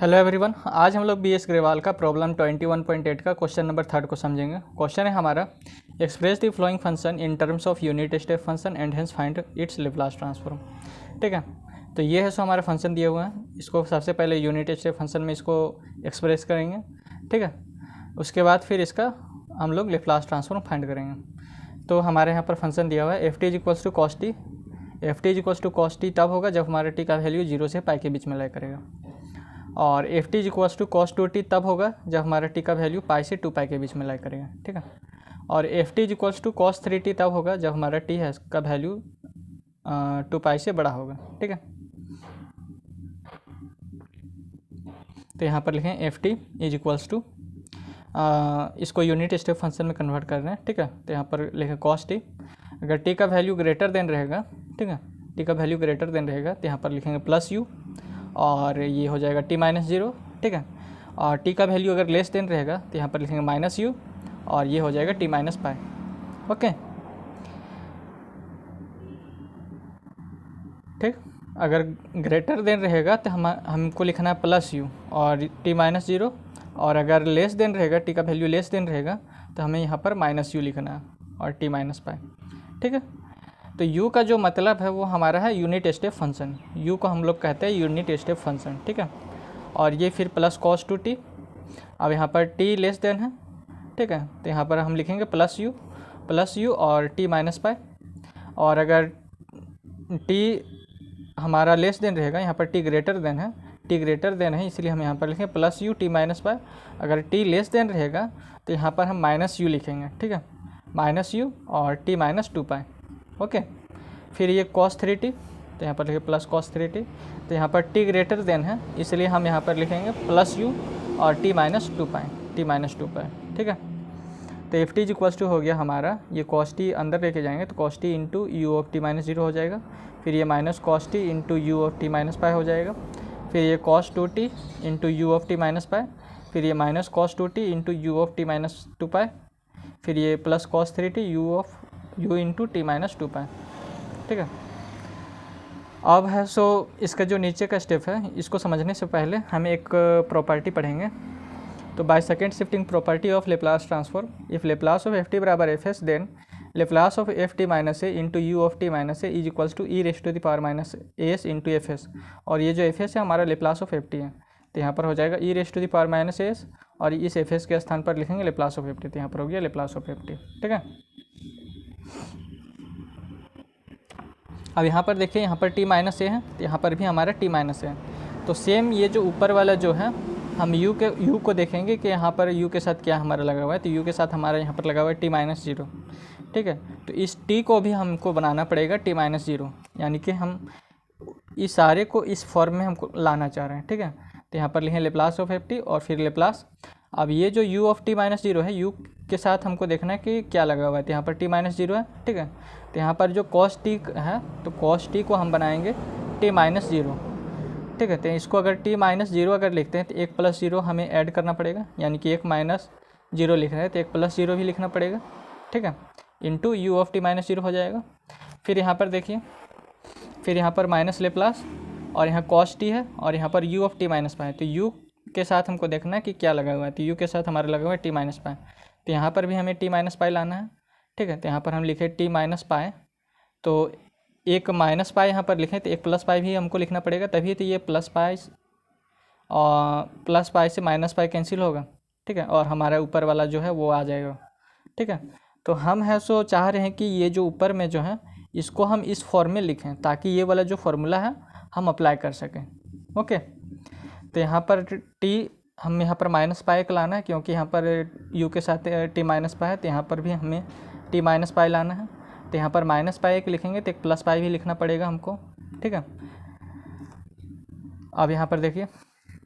Hello everyone, आज हम लोग बीएस ग्रेवाल का प्रॉब्लम 21.8 का क्वेश्चन नंबर 3 को समझेंगे। क्वेश्चन है हमारा, express the flowing function in terms of unit step function and hence find its Laplace transform. ठीक है, तो ये है सो हमारा फंक्शन दिया हुआ है। इसको सबसे पहले यूनिट स्टेप फंक्शन में इसको एक्सप्रेस करेंगे। ठीक है, उसके बाद फिर इसका हम लोग लैप्लास ट्रांसफॉर्म फाइंड करेंगे। तो हमारे यहाँ पर फंक्शन दिया हुआ है F T is equals to cos T. F T is equals to cos T तब होगा जब हमारे टी का वैल्यू 0 से पाई के बीच में लाई करेगा, और F T is equals to cos two T तब होगा जब हमारा टी का वैल्यू पाई से 2 पाई के बीच में लाई करेगा। ठीक है, और F T is equals to cos 3t तब होगा जब हमारा टी है का वैल्यू 2 पाई से बड़ा होगा। ठीक है, तो यहाँ पर लिखें F T is equals to, इसको यूनिट स्टेप फंक्शन में कन्वर्ट कर रहे हैं। ठीक है, तो यहाँ पर लिखें कॉस टी। अगर टी का वैल्यू ग्रेटर देन रहेगा, ठीक है, टी का वैल्यू ग्रेटर देन रहेगा तो यहाँ पर लिखेंगे प्लस यू, और ये हो जाएगा टी माइनस 0। ठीक है, और टी का वैल्यू अगर लेस देन रहेगा तो यहाँ पर लिखेंगे माइनस यू, और ये हो जाएगा टी माइनस पाई। ओके, ठीक, अगर ग्रेटर देन रहेगा तो हमको लिखना है प्लस यू और टी माइनस 0, और अगर लेस देन रहेगा, टी का वैल्यू लेस देन रहेगा तो हमें यहाँ पर माइनस यू लिखना है और टी माइनस पाई। ठीक है, तो u का जो मतलब है वो हमारा है यूनिट स्टेप फंक्शन। u को हम लोग कहते हैं यूनिट स्टेप फंक्शन। ठीक है, और ये फिर प्लस कॉस टू टी। अब यहाँ पर t लेस देन है, ठीक है, तो यहाँ पर हम लिखेंगे प्लस यू और t माइनस पाई। और अगर t हमारा लेस देन रहेगा, यहाँ पर t ग्रेटर देन है, t ग्रेटर देन है इसलिए हम यहाँ पर लिखेंगे plus U T minus pi. अगर t लेस देन रहेगा तो यहाँ पर हम माइनस यू लिखेंगे। ठीक है, माइनस यू और t माइनस 2 पाई। ओके, फिर ये cos 3t, तो यहाँ पर लिखे प्लस cos 3t। तो यहाँ पर t ग्रेटर देन है इसलिए हम यहाँ पर लिखेंगे प्लस यू और t माइनस 2 पाई। ठीक है, तो एफ टी इक्वल्स टू हो गया हमारा, ये cos t अंदर लेके जाएंगे तो cos t into u of t minus 0 हो जाएगा। फिर ये minus cos t into u of t minus pi हो जाएगा। फिर ये cos 2t into u of t minus pi. फिर ये minus cos 2t into u of t minus 2 पाई। फिर ये plus cos 3t you into T minus 2 पाई। ठीक है, अब है सो इसका जो नीचे का स्टेप है इसको समझने से पहले हम एक प्रॉपर्टी पढ़ेंगे। तो by second shifting property of Laplace transform, if Laplace of f t बराबर f s then Laplace of f t minus a into u of t minus a is equals to e raise to the power minus a s into f s. और ये जो F S है हमारा Laplace of f T है, तो यहाँ पर हो जाएगा e raise to the power minus a s, और इस एफ एस के स्थान पर लिखेंगे लेप्लास ऑफ एफ टी, तो यहाँ पर हो गया लेप्लास ऑफ एफ टी। ठीक है, अब यहाँ पर देखिए, यहाँ पर t माइनस ए है तो यहाँ पर भी हमारा t माइनस ए है। तो सेम ये जो ऊपर वाला जो है हम u को देखेंगे कि यहाँ पर u के साथ क्या हमारा लगा हुआ है, तो u के साथ हमारा यहाँ पर लगा हुआ है t माइनस 0। ठीक है, तो इस t को भी हमको बनाना पड़ेगा t माइनस 0, यानी कि हम इस सारे को इस फॉर्म में हमको लाना चाह रहे हैं। ठीक है, तो यहाँ पर लिखें लेप्लास ऑफ एफ टी और फिर लेप्लास। अब ये जो u ऑफ टी माइनस 0 है, u के साथ हमको देखना है कि क्या लगा हुआ है, तो यहाँ पर t माइनस 0 है। ठीक है, तो यहाँ पर जो cos t है तो cos t को हम बनाएंगे t माइनस 0। ठीक है, तो इसको अगर t माइनस 0 अगर लिखते हैं तो 1 प्लस 0 हमें ऐड करना पड़ेगा, यानी कि 1 माइनस 0 लिख रहे हैं तो 1 प्लस 0 भी लिखना पड़ेगा। ठीक है, into u of t minus 0 हो जाएगा। फिर यहाँ पर देखिए, फिर यहाँ पर माइनस लेप्लास, और यहाँ cos t है और यहाँ पर u of t minus pi. तो u के साथ हमको देखना है कि क्या लगा हुआ है, तो u के साथ हमारा लगा हुआ है t माइनस पाई, तो यहाँ पर भी हमें t माइनस पाई लाना है। ठीक है, तो यहाँ पर हम लिखे t माइनस पाई, तो एक माइनस पाई यहाँ पर लिखें तो एक प्लस पाई भी हमको लिखना पड़ेगा, तभी तो ये प्लस पाई और प्लस पाई से माइनस पाई कैंसिल होगा। ठीक है, और हमारा ऊपर वाला जो है वो आ जाएगा। ठीक है, तो हम है सो चाह रहे हैं कि ये जो ऊपर में जो है इसको हम इस फॉर्म में लिखें ताकि ये वाला जो फॉर्मूला है हम अप्लाई कर सकें। ओके, तो यहाँ पर t हम यहाँ पर माइनस पाई का लाना है, क्योंकि यहाँ पर u के साथ t माइनस पाई है, तो यहाँ पर भी हमें t माइनस पाई लाना है। तो यहाँ पर माइनस पाई एक लिखेंगे तो एक प्लस पाई भी लिखना पड़ेगा हमको। ठीक है, अब यहाँ पर देखिए,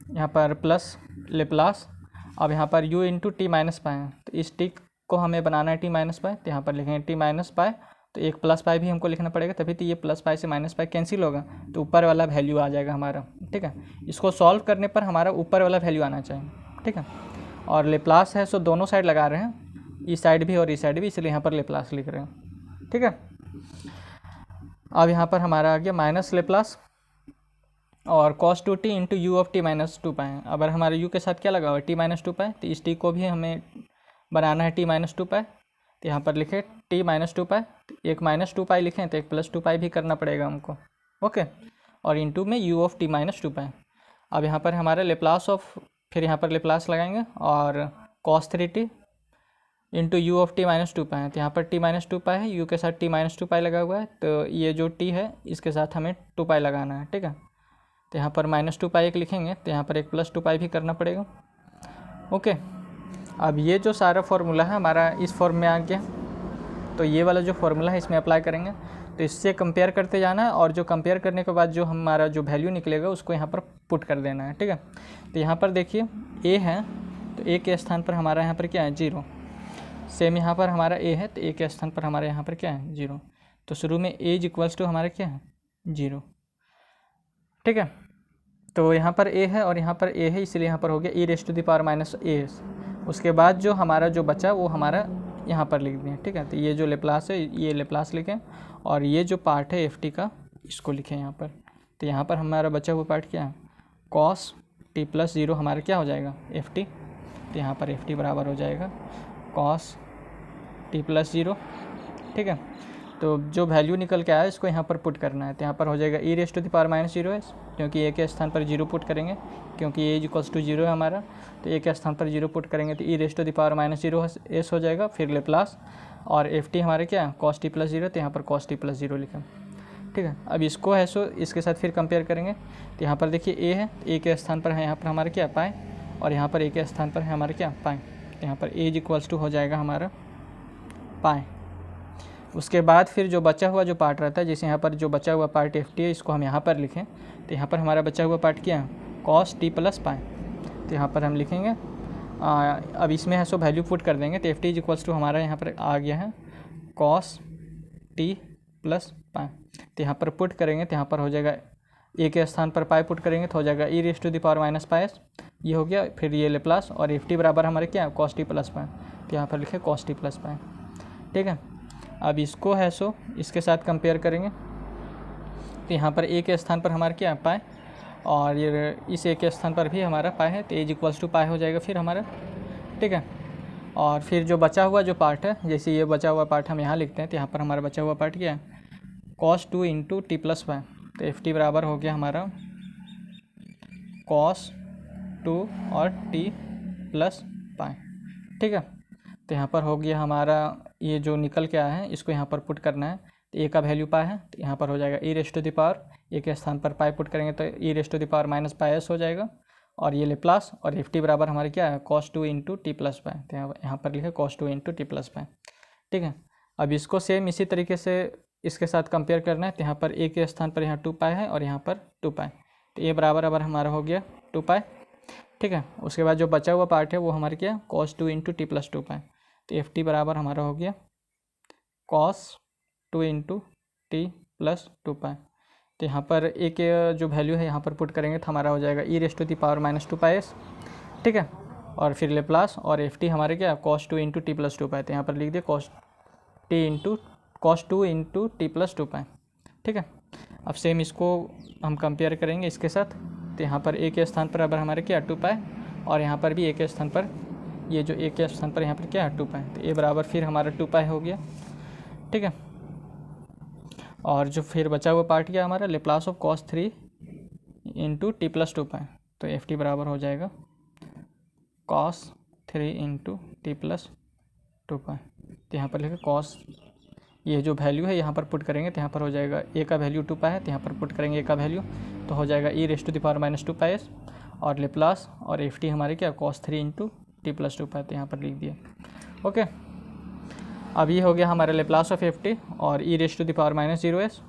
यहाँ पर प्लस लेप्लास, अब यहाँ पर u into T minus pi है, तो इस t को हमें बनाना है t माइनस पाई, तो यहाँ पर लिखेंगे t माइनस पाई, तो एक प्लस पाई भी हमको लिखना पड़ेगा, तभी तो ये प्लस पाई से माइनस पाई कैंसिल होगा तो ऊपर वाला वैल्यू आ जाएगा हमारा। ठीक है, इसको सॉल्व करने पर हमारा ऊपर वाला वैल्यू आना चाहिए। ठीक है, और लेप्लास है सो दोनों साइड लगा रहे हैं, इस साइड भी और इस साइड भी, इसलिए यहाँ पर लेप्लास लिख रहे हैं। ठीक है, अब यहाँ पर हमारा आ गया माइनस लेप्लास, और cos 2t into u of t minus 2 पाई। अगर हमारे u के साथ क्या लगा हुआ है, t माइनस 2 पाई, तो इस t को भी हमें बनाना है t माइनस 2 पाई। तो यहाँ पर लिखे t माइनस 2 पाई, एक माइनस 2 पाई लिखें तो एक प्लस 2 पाई भी करना पड़ेगा हमको, ओके। और इंटू में u ऑफ टी माइनस 2 पाई। अब यहाँ पर हमारा लेप्लास ऑफ, फिर यहाँ पर लेप्लास लगाएंगे और cos 3t into u of t minus 2 पाई। तो यहाँ पर t माइनस 2 पाई है, u के साथ t माइनस 2 पाई लगा हुआ है, तो ये जो t है इसके साथ हमें 2 पाई लगाना है, ठीक है। तो यहाँ पर माइनस 2 पाई एक लिखेंगे, तो यहाँ पर एक प्लस 2 पाई भी करना पड़ेगा, ओके। अब ये जो सारा फार्मूला है हमारा इस फॉर्म में आ गया, तो ये वाला जो फार्मूला है इसमें अप्लाई करेंगे, तो इससे कंपेयर करते जाना है और जो कंपेयर करने के बाद जो हमारा जो वैल्यू निकलेगा उसको यहाँ पर पुट कर देना है, ठीक है। तो यहाँ पर देखिए a है, तो a के स्थान पर हमारा यहाँ पर क्या है 0। सेम यहाँ पर हमारा a है, तो a के स्थान पर हमारे यहाँ पर क्या है 0। तो शुरू में a इज इक्वल्स टू हमारा क्या है 0, ठीक है। तो यहाँ पर a है और यहाँ पर a है, इसलिए यहाँ पर हो गया e raise to the power minus a। उसके बाद जो हमारा जो बचा वो हमारा यहाँ पर लिख दिया, ठीक है। तो ये जो लेप्लास है ये लेप्लास लिखें और ये जो पार्ट है ft का इसको लिखें यहाँ पर। तो यहाँ पर हमारा बचा हुआ पार्ट क्या है cos t प्लस 0 हमारा क्या हो जाएगा ft। तो यहाँ पर ft बराबर हो जाएगा cos t प्लस 0, ठीक है। तो जो वैल्यू निकल के आया इसको यहाँ पर पुट करना है, तो यहाँ पर हो जाएगा e raise to the power minus 0 है, क्योंकि a के स्थान पर 0 पुट करेंगे, क्योंकि a इज इक्वल्स टू 0 है हमारा, तो a के स्थान पर 0 पुट करेंगे तो e raise to the power minus 0 s हो जाएगा। फिर लेप्लास और ft हमारे क्या है cos t प्लस 0, तो यहाँ पर cos t प्लस 0 लिखा, ठीक है। अब इसको है सो इसके साथ फिर कंपेयर करेंगे, तो यहाँ पर देखिए a है, a के स्थान पर है यहाँ पर हमारा क्या पाए, और यहाँ पर a के स्थान पर है हमारे क्या पाए, तो यहाँ पर a इज इक्वल्स टू हो जाएगा हमारा पाए। उसके बाद फिर जो बचा हुआ जो पार्ट रहता है, जैसे यहाँ पर जो बचा हुआ पार्ट ft है इसको हम यहाँ पर लिखें, तो यहाँ पर हमारा बचा हुआ पार्ट क्या है cos t प्लस पाए। तो यहाँ पर हम लिखेंगे अब इसमें है सो वैल्यू पुट कर देंगे, तो ft इज इक्वल्स टू हमारा यहाँ पर आ गया है cos t प्लस पाए। तो यहाँ पर पुट करेंगे तो यहाँ पर हो जाएगा a के स्थान पर पाए पुट करेंगे तो हो जाएगा e raise to the power minus pi, ये हो गया। फिर ये लेप्लास और ft बराबर हमारे क्या है cos t प्लस पाए, तो यहाँ पर लिखे cos t प्लस पाए, ठीक है। अब इसको है सो इसके साथ कंपेयर करेंगे, तो यहाँ पर a के स्थान पर हमारा क्या है पाए, और ये इस a के स्थान पर भी हमारा पाए है, तो a इक्वल्स टू पाए हो जाएगा फिर हमारा, ठीक है। और फिर जो बचा हुआ जो पार्ट है, जैसे ये बचा हुआ पार्ट हम यहाँ लिखते हैं, तो यहाँ पर हमारा बचा हुआ पार्ट क्या है cos 2 इंटू टी प्लस पाए। तो ft बराबर हो गया हमारा cos 2 और t प्लस पाए, ठीक है। तो यहाँ पर हो गया हमारा ये जो निकल के आया है इसको यहाँ पर पुट करना है, तो a का वैल्यू पाए है, तो यहाँ पर हो जाएगा e raise to the power, a के स्थान पर पाए पुट करेंगे तो e raise to the power minus pi s हो जाएगा, और ये लेप्लास और ft बराबर हमारे क्या है cos 2 इंटू टी प्लस पाए। तो यहाँ पर लिखे cos 2 इंटू टी प्लस पाए, ठीक है। अब इसको सेम इसी तरीके से इसके साथ कंपेयर करना है, तो यहाँ पर a के स्थान पर यहाँ 2 पाए है और यहाँ पर 2 पाए, तो a बराबर अब हमारा हो गया 2 पाए, ठीक है। उसके बाद जो बचा हुआ पार्ट है वो हमारे क्या cos 2 इंटू टी प्लस 2 पाए। तो ft बराबर हमारा हो गया cos 2 इंटू टी प्लस 2 पाए। तो यहाँ पर a के जो वैल्यू है यहाँ पर पुट करेंगे तो हमारा हो जाएगा e raise to the power minus 2 pi s, ठीक है। और फिर लेप्लास और ft हमारे क्या cos 2 इंटू टी प्लस 2 पाए, तो यहाँ पर लिख दिए cos 2 इंटू टी प्लस 2 पाए, ठीक है। अब सेम इसको हम कंपेयर करेंगे इसके साथ, तो यहाँ पर a के स्थान पर अब हमारे क्या 2 पाए, और यहाँ पर भी a के स्थान पर ये जो a के स्थान पर यहाँ पर क्या है 2 पाए, तो a बराबर फिर हमारा 2 पाए हो गया, ठीक है। और जो फिर बचा हुआ पार्ट क्या हमारा Laplace of cos 3 into T plus 2 पाए, तो ft बराबर हो जाएगा cos 3 इंटू टी प्लस 2 पाए। तो यहाँ पर लिखे cos, ये जो वैल्यू है यहाँ पर पुट करेंगे तो यहाँ पर हो जाएगा a का वैल्यू 2 पाए है, तो यहाँ पर पुट करेंगे a का वैल्यू, तो हो जाएगा e raise to the power minus 2 pi, और लेप्लास और ft हमारे क्या cos 3 इंटू टी प्लस 2 पाए, तो यहाँ पर लिख दिया, ओके। अब ये हो गया हमारा लेप्लास ऑफ ft और e raise to the power minus 0s,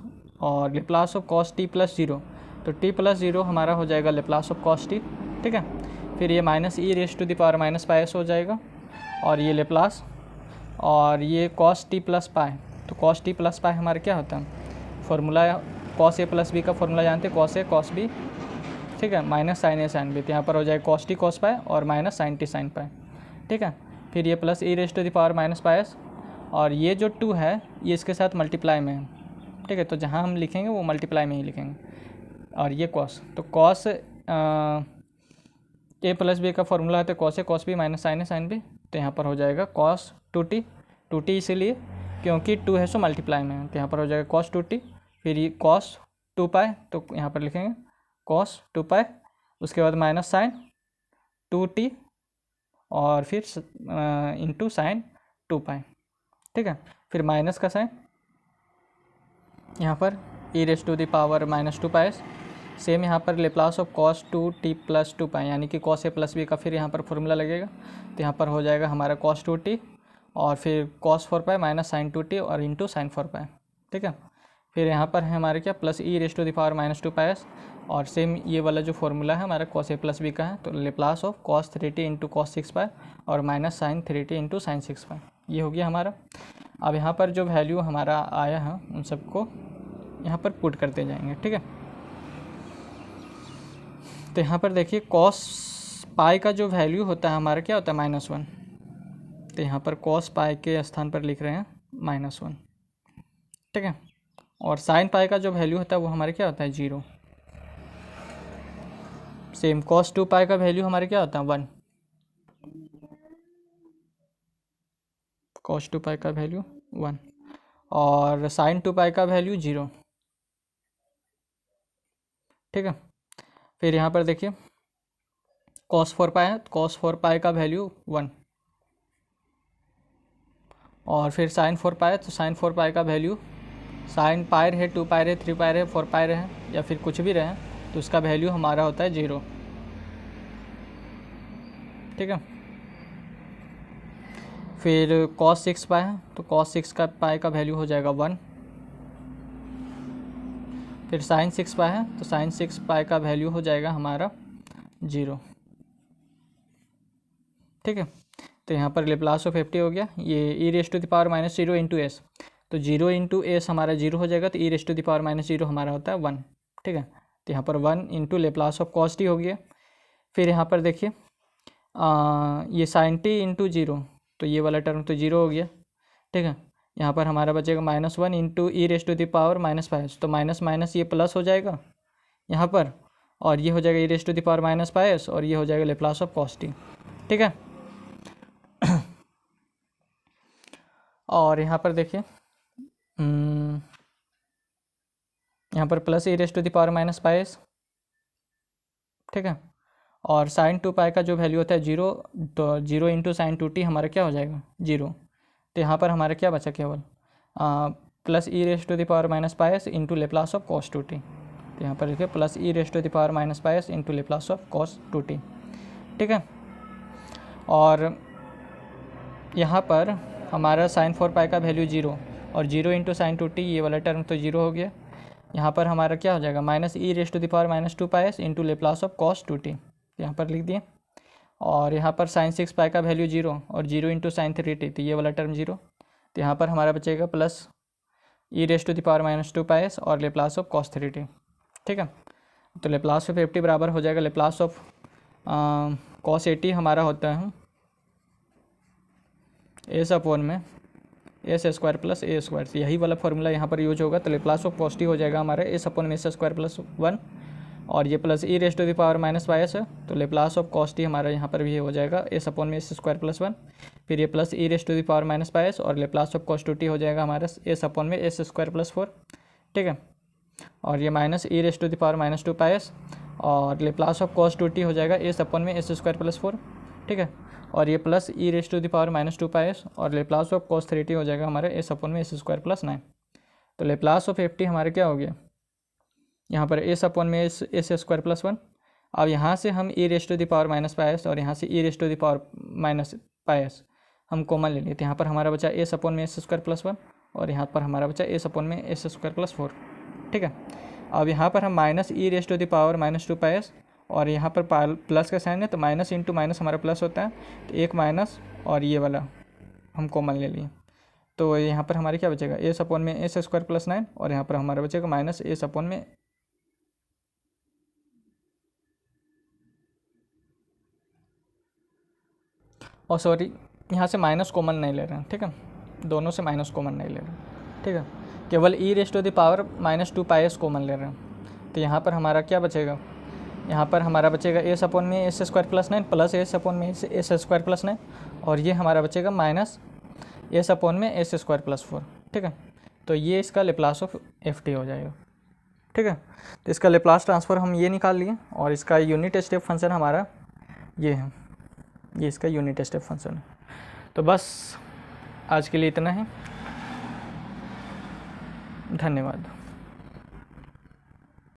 और Laplace of cos t plus 0, तो t प्लस 0 हमारा हो जाएगा लेप्लास ऑफ cos t, ठीक है। फिर ये minus e raise to the power minus pi s हो जाएगा, और ये लेप्लास और ये cos t प्लस पाए, तो cos t प्लस पाए हमारा क्या होता है formula cos a plus b का फॉर्मूला जानते हैं, cos a cos b, ठीक है, minus sine a sine b, तो यहाँ पर हो जाएगा cos t cos पाए और minus sign t sine pi, ठीक है। फिर ये plus e raise to the power minus pi s, और ये जो 2 है ये इसके साथ मल्टीप्लाई में है, ठीक है। तो जहाँ हम लिखेंगे वो मल्टीप्लाई में ही लिखेंगे, और ये कॉस, तो कॉस ए प्लस बी का फॉर्मूला है तो cos A cos B minus sign A sine B, तो यहाँ पर हो जाएगा कॉस 2t इसीलिए क्योंकि 2 है सो मल्टीप्लाई में है, तो यहाँ पर हो जाएगा कॉस 2t, फिर ये कॉस 2 पाई, तो यहाँ पर लिखेंगे कॉस 2 पाई, उसके बाद माइनस साइन 2t और फिर इंटू साइन 2 पाई, ठीक है। फिर माइनस का साइन यहाँ पर e raise to the power minus 2 pi, same यहाँ पर Laplace of cos 2t plus 2 pi, यानी कि कॉस ए प्लस बी का फिर यहाँ पर फॉर्मूला लगेगा, तो यहाँ पर हो जाएगा हमारा कॉस 2t और फिर cos 4 pi minus sign 2t और इंटू साइन 4 पाई, ठीक है। फिर यहाँ पर है हमारे क्या plus e raise to the power minus 2 pi, और सेम ये वाला जो फॉर्मूला है हमारा कॉस ए प्लस बी का है, तो Laplace of cos 3t into cos 6 pi और minus sine 3t into sine 6 pi, ये हो गया हमारा। अब यहाँ पर जो वैल्यू हमारा आया है उन सबको यहाँ पर पुट करते जाएंगे, ठीक है। तो यहाँ पर देखिए कॉस पाई का जो वैल्यू होता है हमारा क्या होता है -1, तो यहाँ पर कॉस पाई के स्थान पर लिख रहे हैं -1, ठीक है। और साइन पाई का जो वैल्यू होता है वो हमारे क्या होता है 0। सेम कॉस 2 पाई का वैल्यू हमारे क्या होता है 1, कॉस 2 पाई का वैल्यू 1 और साइन 2 पाई का वैल्यू 0, ठीक है। फिर यहाँ पर देखिए कॉस 4 पाई है, कॉस 4 पाई का वैल्यू 1 और फिर साइन 4 पाई है, तो साइन 4 पाई का वैल्यू साइन पाई रहे 2 पाई रहे 3 पाई रहे 4 पाई रहे या फिर कुछ भी रहे, तो उसका वैल्यू हमारा होता है 0, ठीक है। फिर कॉस 6 पाई है, तो कॉस 6 का पाई का वैल्यू हो जाएगा 1। फिर साइन 6 पाई है, तो साइन 6 पाई का वैल्यू हो जाएगा हमारा 0, ठीक है। तो यहाँ पर लेप्लास ऑफ एफ टी हो गया, ये e raise to the power -0 into S, तो 0 इंटू एस हमारा 0 हो जाएगा, तो e raise to the power -0 हमारा होता है 1, ठीक है। तो यहाँ पर 1 into Laplace of cos T हो गया। फिर यहाँ पर देखिए ये साइन टी इंटू 0, तो ये वाला टर्म तो 0 हो गया, ठीक है। यहाँ पर हमारा बचेगा -1 into E raise to the power -5, तो माइनस माइनस ये प्लस हो जाएगा यहाँ पर, और ये हो जाएगा e raise to the power -5 और ये हो जाएगा लेप्लास ऑफ कॉस टी, ठीक है। और यहाँ पर देखिए यहाँ पर plus E raise to the power -5, ठीक है। और साइन 2 पाई का जो वैल्यू होता है 0, तो 0 इंटू साइन 2t हमारा क्या हो जाएगा 0, तो यहाँ पर हमारा क्या बचा केवल plus E raise to the power -5 into Laplace of cos 2t, तो यहाँ पर देखिए plus E raise to the power -5 into Laplace of cos 2t, ठीक है। और यहाँ पर हमारा साइन 4 पाई का वैल्यू 0 और 0 इंटू साइन 2t, ये वाला टर्म तो 0 हो गया। यहाँ पर हमारा क्या हो जाएगा minus E raise to the power -2 pi into Laplace of cos 2t, यहाँ पर लिख दिए। और यहाँ पर साइन 6 पाई का वैल्यू 0 और 0 इंटू साइन 3t, तो ये वाला टर्म 0, तो यहाँ पर हमारा बचेगा plus E raise to the power -2 pi और लेप्लास ऑफ कॉस 3t, ठीक है। तो लेप्लास ऑफ एफ टी बराबर हो जाएगा लेप्लास ऑफ कॉस 80 हमारा होता है एस अपॉन में एस स्क्वायर प्लस ए स्क्वायर, तो यही वाला फॉर्मूला यहाँ पर यूज होगा, तो लेप्लास ऑफ कॉस टी हो जाएगा हमारा एस अपॉन में एस स्क्वायर प्लस 1 और ये plus E raise to the power -5 है, तो लेप्लास ऑफ कॉस टी हमारा यहाँ पर भी हो जाएगा एस अपॉन में एस स्क्वायर प्लस 1, फिर ये plus E raise to the power -5 और लेप्लास ऑफ कॉस 2t हो जाएगा हमारा एस अपॉन में एस स्क्वायर प्लस 4, ठीक है। और ये minus E raise to the power -2 pi और लेप्लास ऑफ कॉस 2t हो जाएगा एस अपॉन में एस स्क्वायर प्लस 4, ठीक है। और ये plus E raise to the power -2 pi और लेप्लास ऑफ कॉस 3t हो जाएगा हमारे एस अपॉन में एस स्क्वायर प्लस 9, तो लेप्लास ऑफ एफ टी हमारे क्या हो गया यहाँ पर एस अपॉन में एस स्क्वायर प्लस 1। अब यहाँ से हम ई रेस टू द पावर -5 और यहाँ से ई रेस टू द पावर -5 हम कॉमन ले लिए, तो यहाँ पर हमारा बचा एस अपॉन में एस स्क्वायर प्लस 1 और यहाँ पर हमारा बचा एस अपॉन में एस स्क्वायर प्लस 4, ठीक है। अब यहाँ पर हम minus E raise to the power -2 pi और यहाँ पर प्लस का साइन है, तो माइनस इंटू माइनस हमारा प्लस होता है, तो एक माइनस और ये वाला हम कॉमन ले लिए, तो यहाँ पर हमारे क्या बचेगा एस अपॉन में एस स्क्वायर प्लस 9 और यहाँ पर हमारा बचेगा माइनस एस अपॉन में और सॉरी यहाँ से माइनस कॉमन नहीं ले रहे हैं, ठीक है, दोनों से माइनस कॉमन नहीं ले रहे हैं, ठीक है, केवल e raise to the power -2 pi common ले रहे हैं, तो यहाँ पर हमारा क्या बचेगा, यहाँ पर हमारा बचेगा एस अपॉन में s square plus 9 plus S upon में एस स्क्वायर प्लस 9, और ये हमारा बचेगा माइनस एस अपॉन में एस स्क्वायर प्लस 4। ठीक है, तो ये इसका लेप्लास ऑफ एफ टी हो जाएगा। ठीक है, तो इसका लेप्लास ट्रांसफ़र हम ये निकाल लिए, और इसका यूनिट स्टेप फंक्शन हमारा ये है, ये इसका यूनिट स्टेप फंक्शन है। तो बस आज के लिए इतना ही, धन्यवाद।